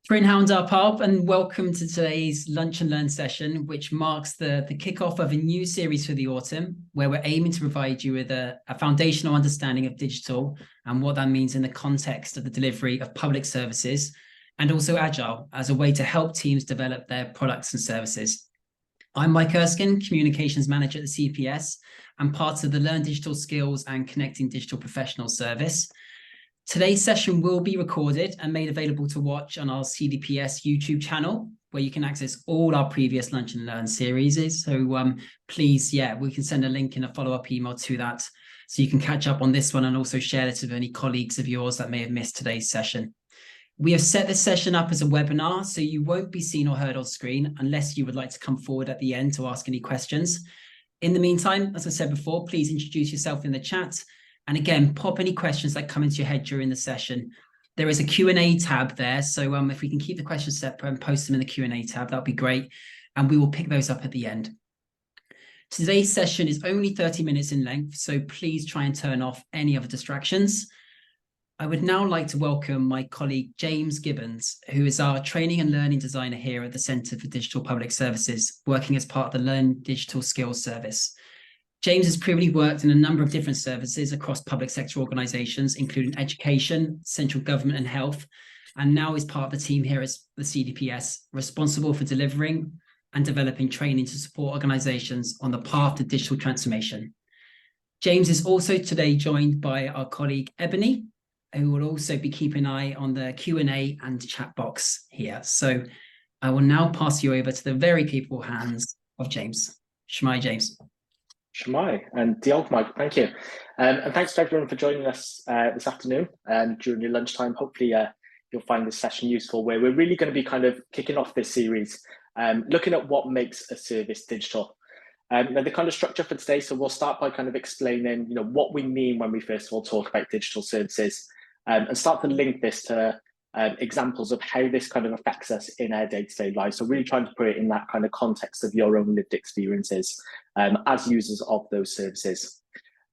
Bryn Hound up and welcome to today's Lunch and Learn session, which marks the kickoff of a new series for the autumn, where we're aiming to provide you with a foundational understanding of digital and what that means in the context of the delivery of public services, and also Agile as a way to help teams develop their products and services. I'm Mike Erskine, Communications Manager at the CPS, and part of the Learn Digital Skills and Connecting Digital Professionals service. Today's session will be recorded and made available to watch on our CDPS YouTube channel, where you can access all our previous Lunch and Learn series. So please, we can send a link in a follow-up email to that, so you can catch up on this one and also share it with any colleagues of yours that may have missed today's session. We have set this session up as a webinar, so you won't be seen or heard on screen unless you would like to come forward at the end to ask any questions. In the meantime, as I said before, please introduce yourself in the chat. And again, pop any questions that come into your head during the session. There is a Q&A tab there. So if we can keep the questions separate and post them in the Q&A tab, that'd be great. And we will pick those up at the end. Today's session is only 30 minutes in length, so please try and turn off any other distractions. I would now like to welcome my colleague, James Gibbons, who is our training and learning designer here at the Centre for Digital Public Services, working as part of the Learn Digital Skills service. James has previously worked in a number of different services across public sector organisations, including education, central government and health, and now is part of the team here at the CDPS, responsible for delivering and developing training to support organisations on the path to digital transformation. James is also today joined by our colleague Ebony, who will also be keeping an eye on the Q&A and chat box here. So I will now pass you over to the very capable hands of James. Shmai, James. Shmai, and diolch, Mike, thank you. And thanks to everyone for joining us this afternoon during your lunchtime. Hopefully you'll find this session useful, where we're really going to be kind of kicking off this series, looking at what makes a service digital. Now the kind of structure for today, so we'll start by kind of explaining, what we mean when we first of all talk about digital services, and start to link this to examples of how this kind of affects us in our day-to-day lives. So really trying to put it in that kind of context of your own lived experiences as users of those services.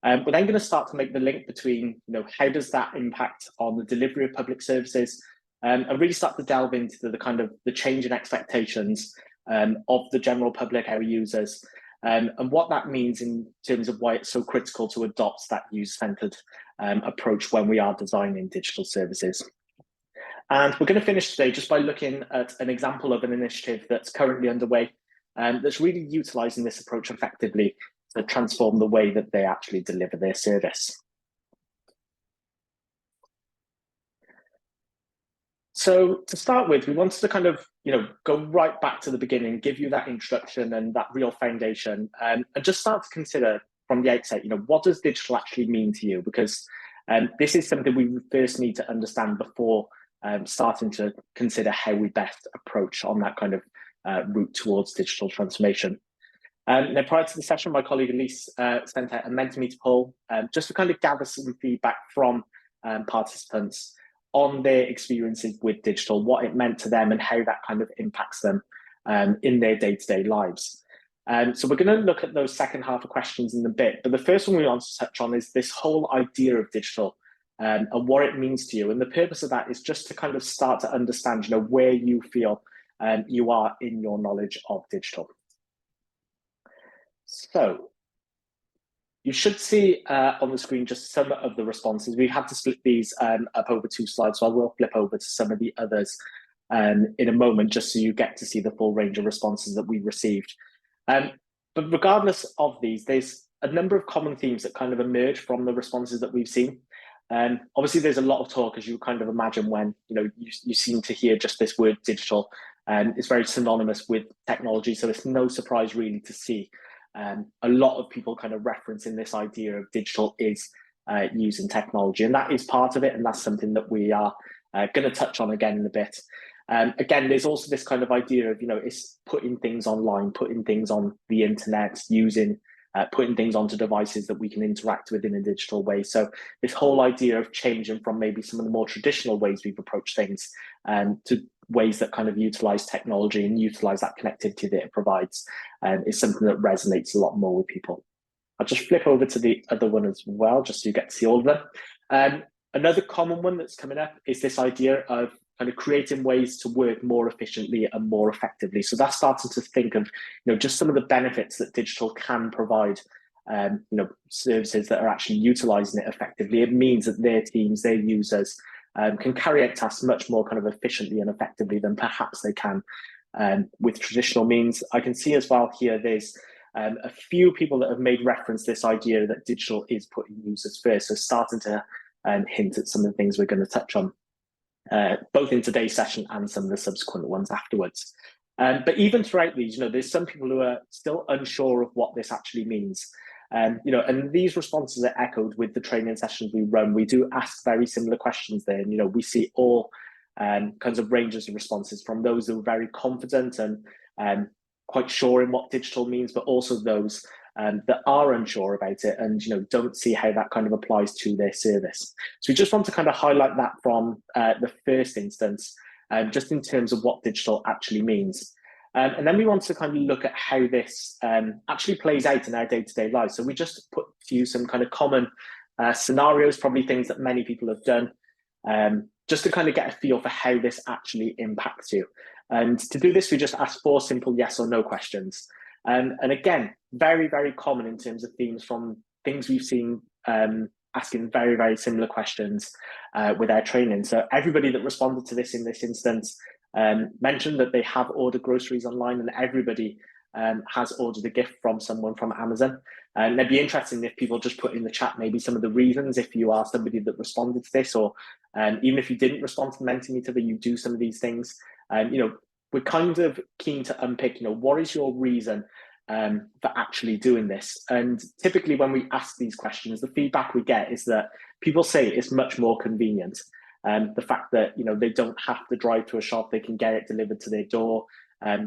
We're then going to start to make the link between, how does that impact on the delivery of public services, and really start to delve into the kind of the change in expectations of the general public, our users, and what that means in terms of why it's so critical to adopt that user-centered approach when we are designing digital services. And we're going to finish today just by looking at an example of an initiative that's currently underway that's really utilising this approach effectively to transform the way that they actually deliver their service. So to start with, we wanted to kind of, go right back to the beginning, give you that introduction and that real foundation, and just start to consider from the outset, what does digital actually mean to you? Because this is something we first need to understand before starting to consider how we best approach on that kind of route towards digital transformation. Now, prior to the session, my colleague Elise sent out a Mentimeter poll just to kind of gather some feedback from participants on their experiences with digital, what it meant to them and how that kind of impacts them in their day-to-day lives. So we're going to look at those second half of questions in a bit, but the first one we want to touch on is this whole idea of digital and what it means to you. And the purpose of that is just to kind of start to understand, where you feel you are in your knowledge of digital. So you should see on the screen just some of the responses. We had to split these up over 2 slides, so I will flip over to some of the others in a moment, just so you get to see the full range of responses that we received. But regardless of these, there's a number of common themes that kind of emerge from the responses that we've seen. Obviously, there's a lot of talk, as you kind of imagine, when you seem to hear just this word digital, and it's very synonymous with technology. So it's no surprise really to see a lot of people kind of referencing this idea of digital is using technology, and that is part of it, and that's something that we are going to touch on again in a bit. Again, there's also this kind of idea of it's putting things online, putting things on the internet, putting things onto devices that we can interact with in a digital way. So this whole idea of changing from maybe some of the more traditional ways we've approached things to ways that kind of utilize technology and utilize that connectivity that it provides is something that resonates a lot more with people. I'll just flip over to the other one as well, just so you get to see all of them. Another common one that's coming up is this idea of kind of creating ways to work more efficiently and more effectively. So that's starting to think of, just some of the benefits that digital can provide, services that are actually utilizing it effectively. It means that their teams, their users, can carry out tasks much more kind of efficiently and effectively than perhaps they can with traditional means. I can see as well here, there's a few people that have made reference to this idea that digital is putting users first. So starting to hint at some of the things we're going to touch on, both in today's session and some of the subsequent ones afterwards. But even throughout these, there's some people who are still unsure of what this actually means. And these responses are echoed with the training sessions we run. We do ask very similar questions there. And, we see all kinds of ranges of responses, from those who are very confident and quite sure in what digital means, but also those that are unsure about it and don't see how that kind of applies to their service. So we just want to kind of highlight that from the first instance, just in terms of what digital actually means. And then we want to kind of look at how this actually plays out in our day-to-day lives. So we just put to you some kind of common scenarios, probably things that many people have done, just to kind of get a feel for how this actually impacts you. And to do this, we just ask 4 simple yes or no questions. And again, very, very common in terms of themes from things we've seen asking very, very similar questions with our training. So everybody that responded to this in this instance mentioned that they have ordered groceries online, and everybody has ordered a gift from someone from Amazon. And it'd be interesting if people just put in the chat maybe some of the reasons, if you are somebody that responded to this, or even if you didn't respond to the Mentimeter, that you do some of these things. We're kind of keen to unpick, what is your reason for actually doing this? And typically when we ask these questions, the feedback we get is that people say it's much more convenient. The fact that, they don't have to drive to a shop, they can get it delivered to their door,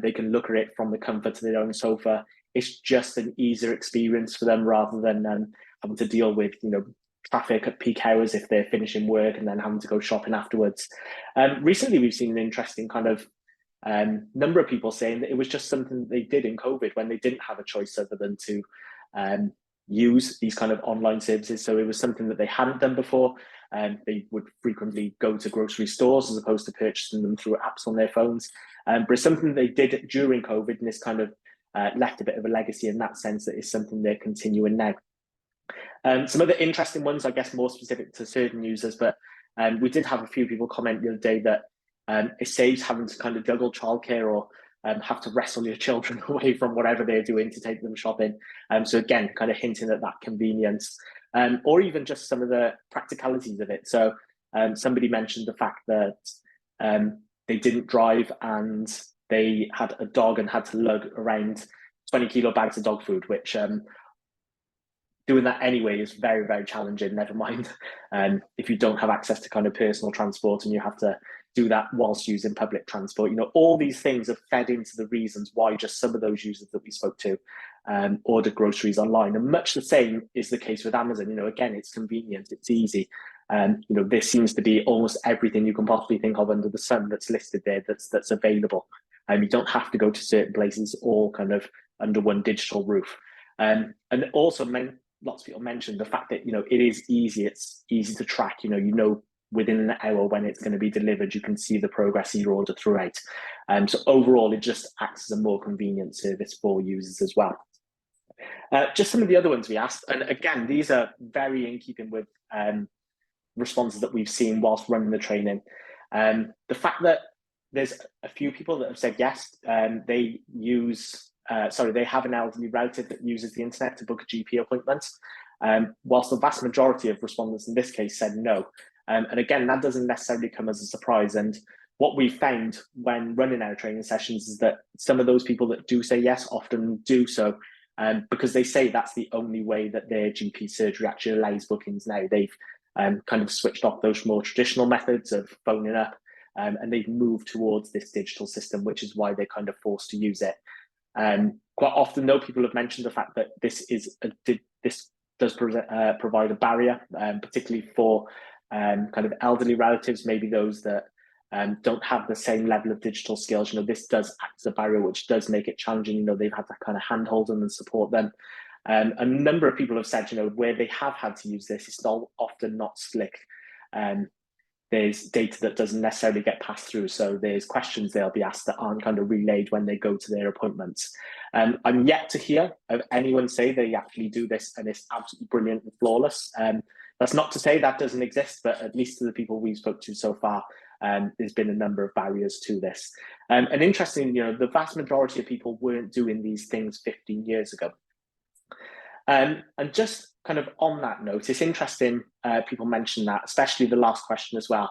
they can look at it from the comfort of their own sofa. It's just an easier experience for them, rather than having to deal with, traffic at peak hours if they're finishing work and then having to go shopping afterwards. Recently, we've seen an interesting kind of number of people saying that it was just something that they did in COVID when they didn't have a choice other than to use these kind of online services. So it was something that they hadn't done before. They would frequently go to grocery stores as opposed to purchasing them through apps on their phones. But it's something they did during COVID, and this kind of left a bit of a legacy in that sense that is something they're continuing now. Some other interesting ones, I guess, more specific to certain users, but we did have a few people comment the other day that it saves having to kind of juggle childcare or have to wrestle your children away from whatever they're doing to take them shopping. So again, kind of hinting at that convenience, or even just some of the practicalities of it. So somebody mentioned the fact that they didn't drive and they had a dog and had to lug around 20-kilo bags of dog food, which doing that anyway is very, very challenging, never mind if you don't have access to kind of personal transport and you have to do that whilst using public transport. All these things have fed into the reasons why just some of those users that we spoke to ordered groceries online. And much the same is the case with Amazon. Again, it's convenient, it's easy. There seems to be almost everything you can possibly think of under the sun that's listed there that's available. You don't have to go to certain places, all kind of under one digital roof. And also lots of people mentioned the fact that, it is easy. It's easy to track, within an hour when it's going to be delivered, you can see the progress of your order throughout. So overall, it just acts as a more convenient service for users as well. Just some of the other ones we asked, and again, these are very in keeping with responses that we've seen whilst running the training. The fact that there's a few people that have said yes, they have an elderly relative that uses the internet to book a GP appointment, whilst the vast majority of respondents in this case said no. And again, that doesn't necessarily come as a surprise. And what we found when running our training sessions is that some of those people that do say yes often do so because they say that's the only way that their GP surgery actually allows bookings now. They've kind of switched off those more traditional methods of phoning up, and they've moved towards this digital system, which is why they're kind of forced to use it. Quite often, though, people have mentioned the fact that this does provide a barrier, particularly for kind of elderly relatives, maybe those that don't have the same level of digital skills. This does act as a barrier, which does make it challenging. They've had to kind of handhold them and support them. A number of people have said, where they have had to use this, it's often not slick. there's data that doesn't necessarily get passed through. So there's questions they'll be asked that aren't kind of relayed when they go to their appointments. I'm yet to hear of anyone say they actually do this and it's absolutely brilliant and flawless. That's not to say that doesn't exist, but at least to the people we've spoke to so far, there's been a number of barriers to this. And interestingly, the vast majority of people weren't doing these things 15 years ago. And just kind of on that note, it's interesting people mention that, especially the last question as well.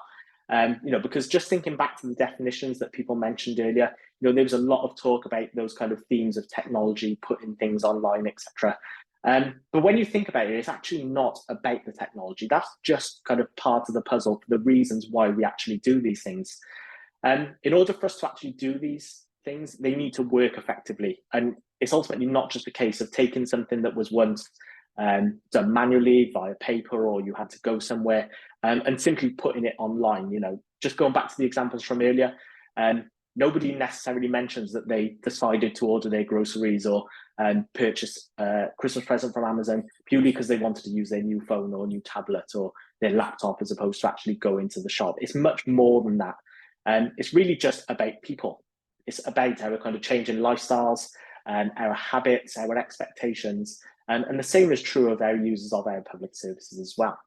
Because just thinking back to the definitions that people mentioned earlier, there was a lot of talk about those kind of themes of technology, putting things online, etc. But when you think about it, it's actually not about the technology. That's just kind of part of the puzzle for the reasons why we actually do these things. In order for us to actually do these things, they need to work effectively. And it's ultimately not just a case of taking something that was once done manually via paper, or you had to go somewhere, and simply putting it online. Just going back to the examples from earlier, nobody necessarily mentions that they decided to order their groceries or purchase a Christmas present from Amazon purely because they wanted to use their new phone or new tablet or their laptop, as opposed to actually going to the shop. It's much more than that. It's really just about people. It's about our kind of changing lifestyles, our habits, our expectations, and the same is true of our users of our public services as well.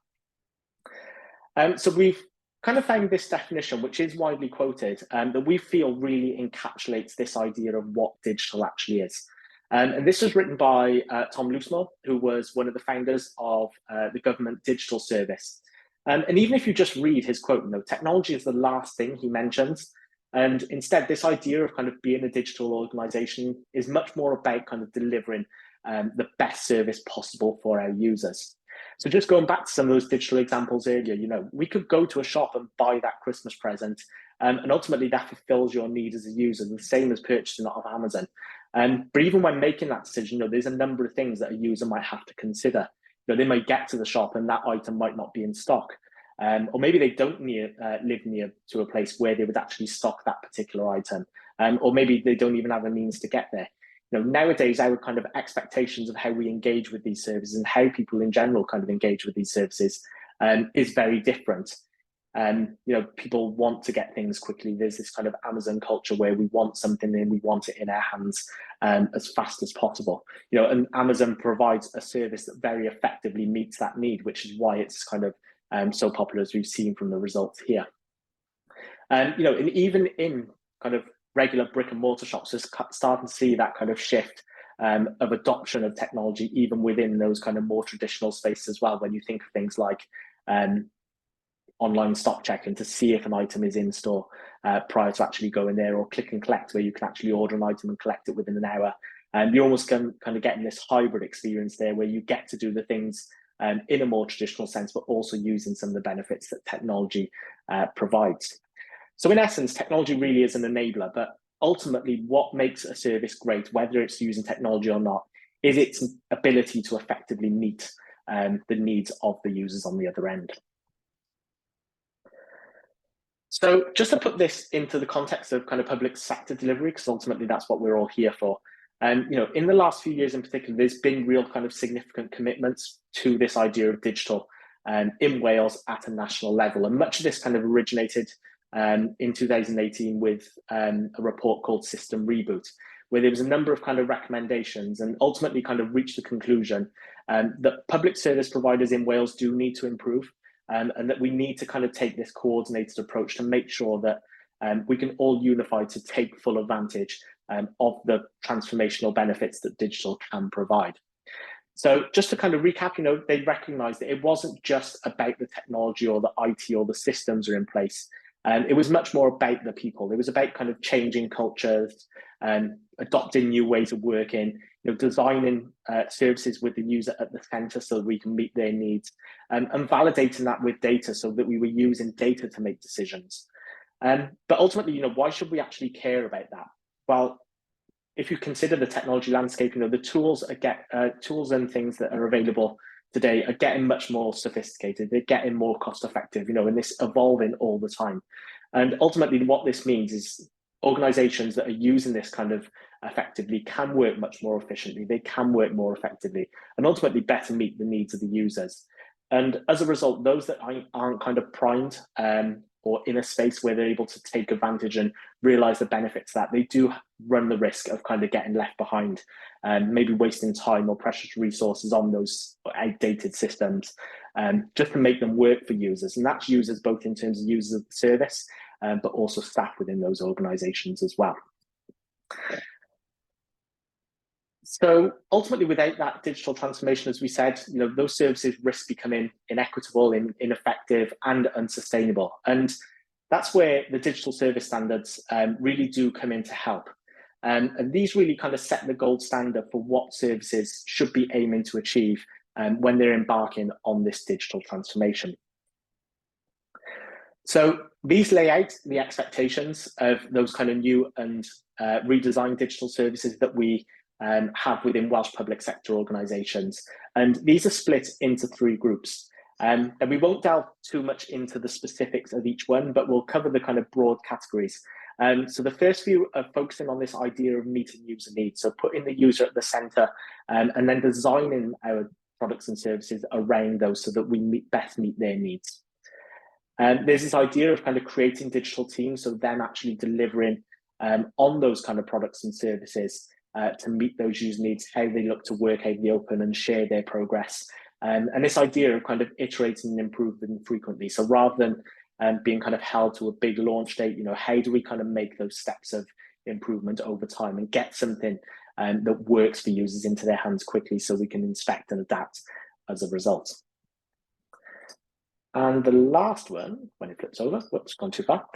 So we've kind of found this definition, which is widely quoted, that we feel really encapsulates this idea of what digital actually is. And this was written by Tom Loosemore, who was one of the founders of the government digital service. And even if you just read his quote, technology is the last thing he mentions. And instead, this idea of kind of being a digital organization is much more about kind of delivering the best service possible for our users. So just going back to some of those digital examples earlier, we could go to a shop and buy that Christmas present, and ultimately that fulfills your need as a user, the same as purchasing it off Amazon. But even when making that decision, there's a number of things that a user might have to consider. They might get to the shop and that item might not be in stock. Or maybe they don't live near to a place where they would actually stock that particular item. Or maybe they don't even have a means to get there. Nowadays, our kind of expectations of how we engage with these services and how people in general kind of engage with these services is very different. People want to get things quickly. There's this kind of Amazon culture where we want something and we want it in our hands as fast as possible. And Amazon provides a service that very effectively meets that need, which is why it's kind of so popular, as we've seen from the results here. And even in kind of regular brick and mortar shops, is starting to see that kind of shift of adoption of technology, even within those kind of more traditional spaces as well. When you think of things like online stock checking to see if an item is in store prior to actually going there, or click and collect, where you can actually order an item and collect it within an hour. And you're almost kind of getting this hybrid experience there, where you get to do the things in a more traditional sense, but also using some of the benefits that technology provides. So in essence, technology really is an enabler, but ultimately what makes a service great, whether it's using technology or not, is its ability to effectively meet the needs of the users on the other end. So just to put this into the context of kind of public sector delivery, because ultimately that's what we're all here for. In the last few years in particular, there's been real kind of significant commitments to this idea of digital in Wales at a national level. And much of this kind of originated in 2018 with a report called System Reboot, where there was a number of kind of recommendations and ultimately kind of reached the conclusion that public service providers in Wales do need to improve, and that we need to kind of take this coordinated approach to make sure that we can all unify to take full advantage of the transformational benefits that digital can provide. So just to kind of recap, they recognized that it wasn't just about the technology or the IT or the systems are in place. It was much more about the people. It was about kind of changing cultures, adopting new ways of working, designing services with the user at the center so that we can meet their needs, and validating that with data so that we were using data to make decisions. But ultimately, why should we actually care about that? Well, if you consider the technology landscape, the tools and things that are available today are getting much more sophisticated. They're getting more cost effective, and this evolving all the time. And ultimately what this means is organizations that are using this kind of effectively can work much more efficiently. They can work more effectively and ultimately better meet the needs of the users. And as a result, those that aren't kind of primed or in a space where they're able to take advantage and realize the benefits that they do run the risk of kind of getting left behind and maybe wasting time or precious resources on those outdated systems just to make them work for users. And that's users both in terms of users of the service, but also staff within those organizations as well. So ultimately, without that digital transformation, as we said, those services risk becoming inequitable, ineffective, and unsustainable. And that's where the digital service standards really do come in to help. And these really kind of set the gold standard for what services should be aiming to achieve when they're embarking on this digital transformation. So these lay out the expectations of those kind of new and redesigned digital services that we have within Welsh public sector organisations. And these are split into 3 groups. And we won't delve too much into the specifics of each one, but we'll cover the kind of broad categories. So the first few are focusing on this idea of meeting user needs. So putting the user at the centre and then designing our products and services around those so that we best meet their needs. There's this idea of kind of creating digital teams, so them actually delivering on those kind of products and services to meet those user needs, how they look to work out in the open and share their progress. And this idea of kind of iterating and improving frequently. So rather than being kind of held to a big launch date, how do we kind of make those steps of improvement over time and get something that works for users into their hands quickly so we can inspect and adapt as a result. And the last one, when it flips over, whoops, gone too far,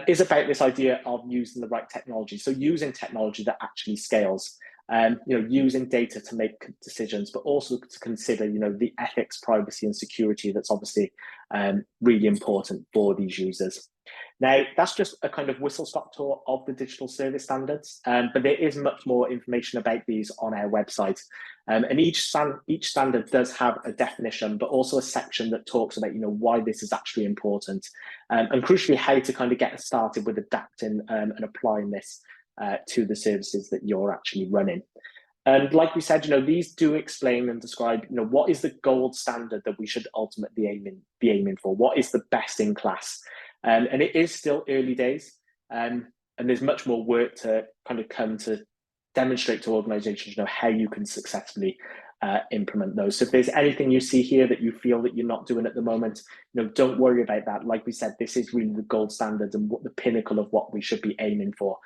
is about this idea of using the right technology. So using technology that actually scales, using data to make decisions, but also to consider, the ethics, privacy, and security that's obviously really important for these users. Now, that's just a kind of whistle-stop tour of the digital service standards, but there is much more information about these on our website. And each standard does have a definition, but also a section that talks about, why this is actually important, and crucially, how to kind of get started with adapting and applying this to the services that you're actually running. And like we said, these do explain and describe, what is the gold standard that we should ultimately be aiming for? What is the best in class? And it is still early days, and there's much more work to kind of come to demonstrate to organizations, how you can successfully implement those. So if there's anything you see here that you feel that you're not doing at the moment, don't worry about that. Like we said, this is really the gold standard and what the pinnacle of what we should be aiming for.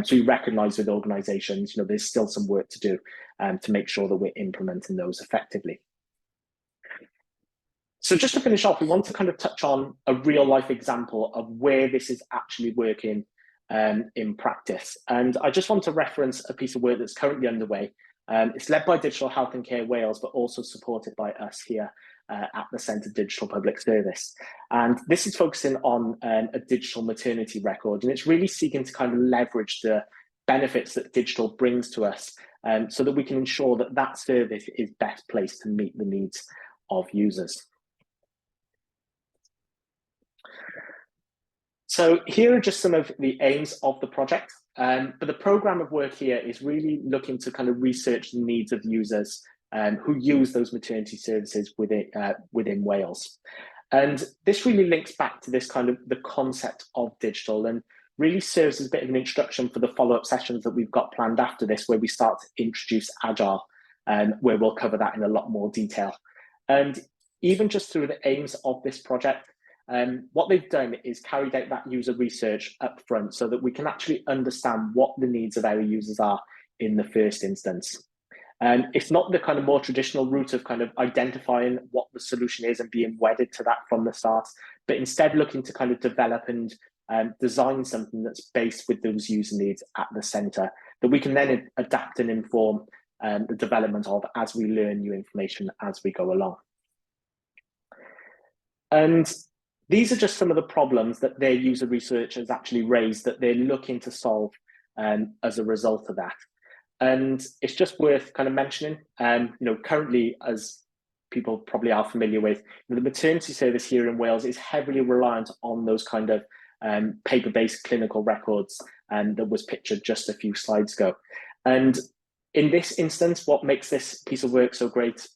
So we recognize with organizations, there's still some work to do to make sure that we're implementing those effectively. So just to finish off, we want to kind of touch on a real life example of where this is actually working in practice. And I just want to reference a piece of work that's currently underway. It's led by Digital Health and Care Wales, but also supported by us here at the Centre Digital Public Service. And this is focusing on a digital maternity record, and it's really seeking to kind of leverage the benefits that digital brings to us so that we can ensure that that service is best placed to meet the needs of users. So here are just some of the aims of the project, but the programme of work here is really looking to kind of research the needs of users who use those maternity services within Wales. And this really links back to this kind of the concept of digital and really serves as a bit of an introduction for the follow-up sessions that we've got planned after this, where we start to introduce Agile, where we'll cover that in a lot more detail. And even just through the aims of this project, what they've done is carried out that user research up front so that we can actually understand what the needs of our users are in the first instance. It's not the kind of more traditional route of kind of identifying what the solution is and being wedded to that from the start, but instead looking to kind of develop and design something that's based with those user needs at the centre that we can then adapt and inform the development of as we learn new information as we go along. And these are just some of the problems that their user research has actually raised that they're looking to solve as a result of that. And it's just worth kind of mentioning, currently, as people probably are familiar with, the maternity service here in Wales is heavily reliant on those kind of paper-based clinical records that was pictured just a few slides ago. And In this instance, what makes this piece of work so great,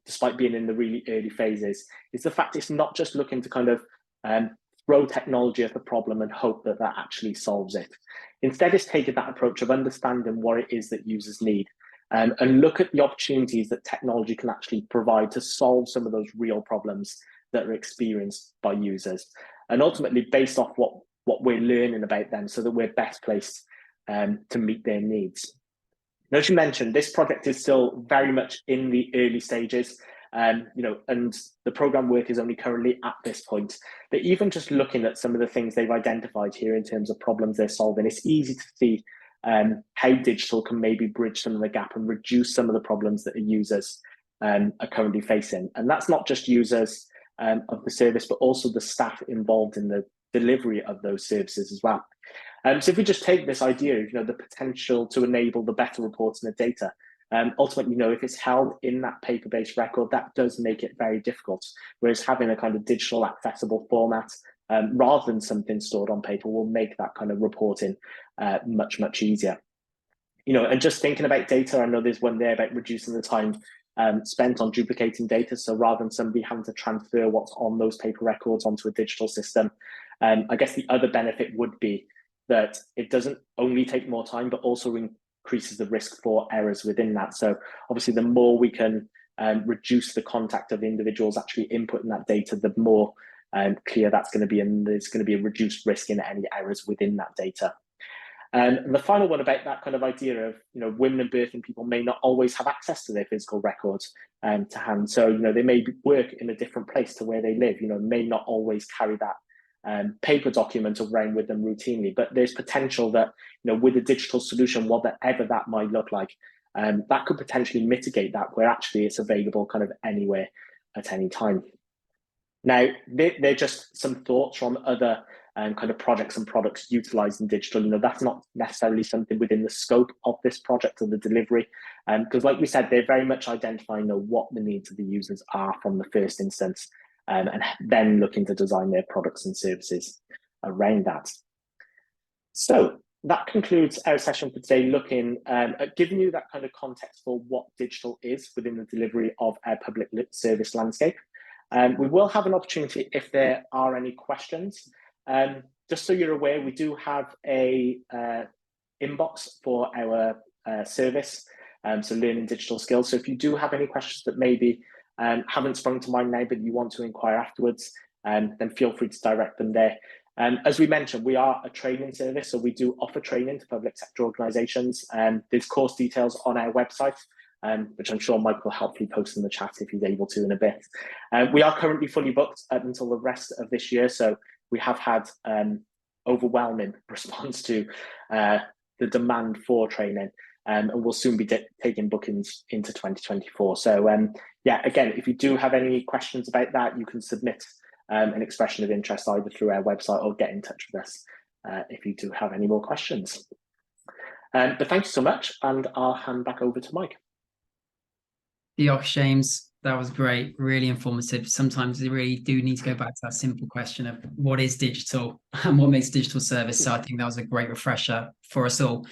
despite being in the really early phases, is the fact it's not just looking to kind of throw technology at the problem and hope that that actually solves it. Instead, it's taken that approach of understanding what it is that users need, and look at the opportunities that technology can actually provide to solve some of those real problems that are experienced by users. And ultimately, based off what we're learning about them, so that we're best placed to meet their needs. Now, as you mentioned, this project is still very much in the early stages, and the program work is only currently at this point. But even just looking at some of the things they've identified here in terms of problems they're solving, it's easy to see how digital can maybe bridge some of the gap and reduce some of the problems that the users are currently facing. And that's not just users of the service, but also the staff involved in the delivery of those services as well. So if we just take this idea of the potential to enable the better reporting of data, ultimately, if it's held in that paper-based record, that does make it very difficult. Whereas having a kind of digital accessible format, rather than something stored on paper, will make that kind of reporting much, much easier. And just thinking about data, I know there's one there about reducing the time spent on duplicating data. So rather than somebody having to transfer what's on those paper records onto a digital system, I guess the other benefit would be that it doesn't only take more time, but also increases the risk for errors within that. So obviously, the more we can reduce the contact of individuals actually inputting that data, the more clear that's going to be, and there's going to be a reduced risk in any errors within that data. And the final one about that kind of idea of, women and birthing people may not always have access to their physical records to hand. So, they may work in a different place to where they live, may not always carry that paper document around with them routinely, but there's potential that, with a digital solution, whatever that might look like, that could potentially mitigate that, where actually it's available kind of anywhere at any time. Now, they're just some thoughts from other kind of projects and products utilizing digital. That's not necessarily something within the scope of this project or the delivery, because like we said, they're very much identifying what the needs of the users are from the first instance, and then looking to design their products and services around that. So that concludes our session for today, looking at giving you that kind of context for what digital is within the delivery of our public service landscape. We will have an opportunity if there are any questions. Just so you're aware, we do have a inbox for our service, so learning digital skills. So if you do have any questions that maybe haven't sprung to mind now, but you want to inquire afterwards, then feel free to direct them there. As we mentioned, we are a training service, so we do offer training to public sector organisations. There's course details on our website, which I'm sure Mike will helpfully post in the chat if he's able to in a bit. We are currently fully booked up until the rest of this year, so we have had overwhelming response to the demand for training, and we'll soon be taking bookings into 2024. So yeah, again, if you do have any questions about that, you can submit an expression of interest either through our website or get in touch with us if you do have any more questions. But thank you so much, and I'll hand back over to Mike. Diolch, James. That was great, really informative. Sometimes they really do need to go back to that simple question of what is digital and what makes digital service. So I think that was a great refresher for us all.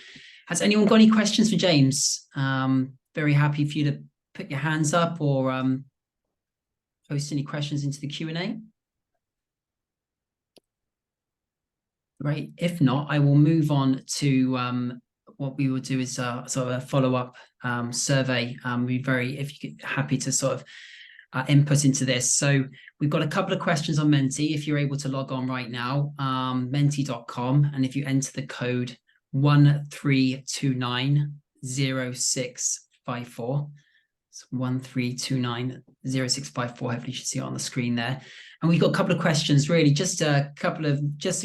Has anyone got any questions for James? Very happy for you to put your hands up or post any questions into the Q&A. Great. If not, I will move on to what we will do is sort of a follow-up survey. We'd be if you could, happy to sort of input into this. So we've got a couple of questions on Menti. If you're able to log on right now, menti.com, and if you enter the code 13290654, it's 13290654. Hopefully you should see it on the screen there. And we've got a couple of questions, really, just to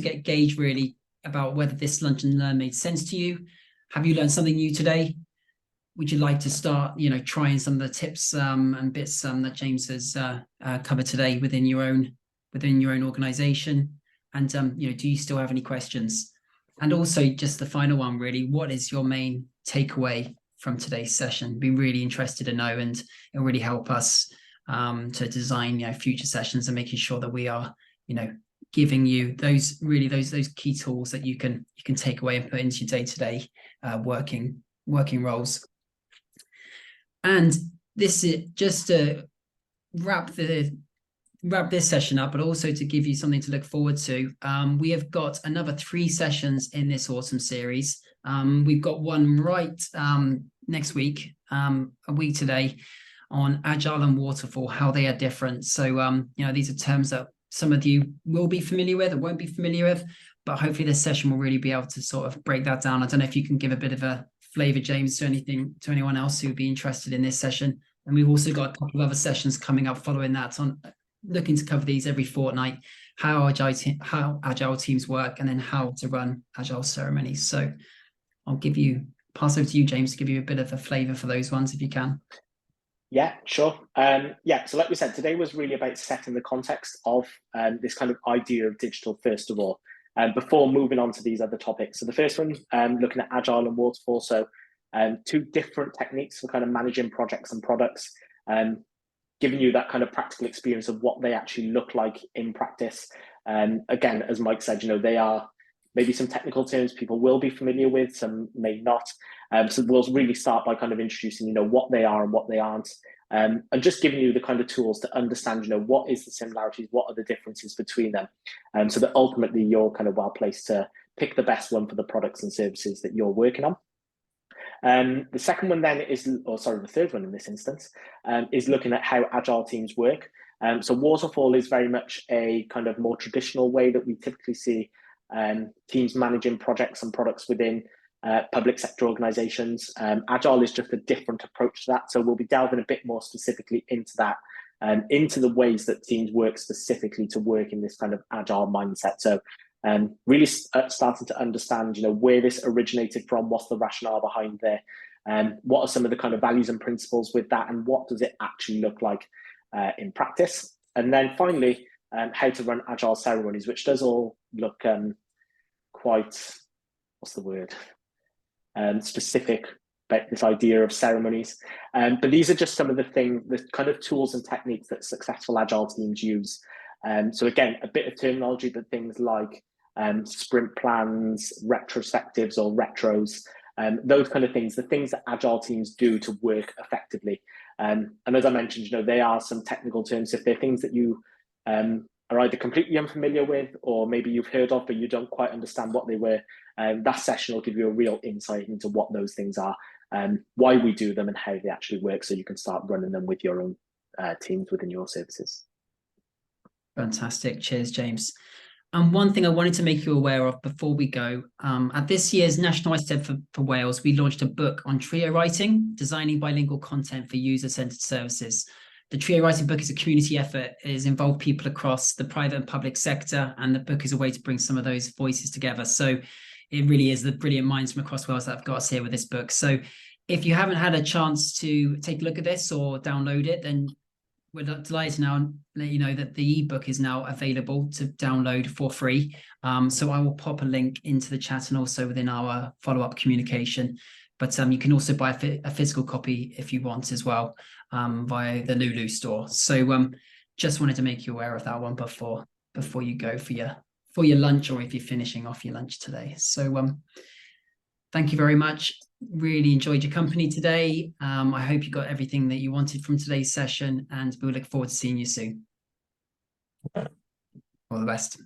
get gauge really about whether this lunch and learn made sense to you. Have you learned something new today? Would you like to start, trying some of the tips and bits that James has covered today within your own organization? And do you still have any questions? And also, just the final one, really, what is your main takeaway from today's session? Be really interested to know, and it'll really help us to design future sessions and making sure that we are giving you those key tools that you can take away and put into your day-to-day working roles. And this is just to wrap this session up, but also to give you something to look forward to. We have got another 3 sessions in this autumn series. We've got one right next week, a week today, on agile and waterfall, how they are different. So you know, these are terms that some of you will be familiar with or won't be familiar with, but hopefully this session will really be able to sort of break that down. I don't know if you can give a bit of a flavor, James, to anyone else who would be interested in this session. And we've also got a couple of other sessions coming up following that, on looking to cover these every fortnight, how agile teams work, and then how to run agile ceremonies. So I'll pass over to you, James, to give you a bit of a flavor for those ones, if you can. Yeah, sure. So like we said, today was really about setting the context of this kind of idea of digital, first of all, before moving on to these other topics. So the first one, looking at agile and waterfall. So 2 different techniques for kind of managing projects and products, giving you that kind of practical experience of what they actually look like in practice. Again, as Mike said, you know, they are maybe some technical terms people will be familiar with, some may not. So we'll really start by kind of introducing, you know, what they are and what they aren't, and just giving you the kind of tools to understand, you know, what is the similarities, what are the differences between them, so that ultimately you're kind of well placed to pick the best one for the products and services that you're working on. The second one then is, the third one in this instance, is looking at how agile teams work. So waterfall is very much a kind of more traditional way that we typically see teams managing projects and products within public sector organizations. Agile is just a different approach to that. So we'll be delving a bit more specifically into that, into the ways that teams work specifically to work in this kind of agile mindset. So really starting to understand, you know, where this originated from, what's the rationale behind there, what are some of the kind of values and principles with that, and what does it actually look like in practice. And then finally, how to run agile ceremonies, which does all look quite, specific about this idea of ceremonies. But these are just some of the kind of tools and techniques that successful agile teams use. So again, a bit of terminology, but things like sprint plans, retrospectives or retros, those kind of things, the things that agile teams do to work effectively. And as I mentioned, you know, they are some technical terms. If they're things that you are either completely unfamiliar with, or maybe you've heard of, but you don't quite understand what they were, that session will give you a real insight into what those things are, why we do them, and how they actually work, so you can start running them with your own teams within your services. Fantastic. Cheers, James. And one thing I wanted to make you aware of before we go, at this year's National ISTED for Wales, we launched a book on trio writing, designing bilingual content for user-centered services. The trio writing book is a community effort. It has involved people across the private and public sector, and the book is a way to bring some of those voices together. So it really is the brilliant minds from across Wales that have got us here with this book. So if you haven't had a chance to take a look at this or download it, then we're delighted to now let you know that the ebook is now available to download for free. So I will pop a link into the chat and also within our follow-up communication. But you can also buy a physical copy if you want as well, via the Lulu store. So just wanted to make you aware of that one before you go for your lunch, or if you're finishing off your lunch today. So thank you very much. Really enjoyed your company today. I hope you got everything that you wanted from today's session, and we'll look forward to seeing you soon. All the best.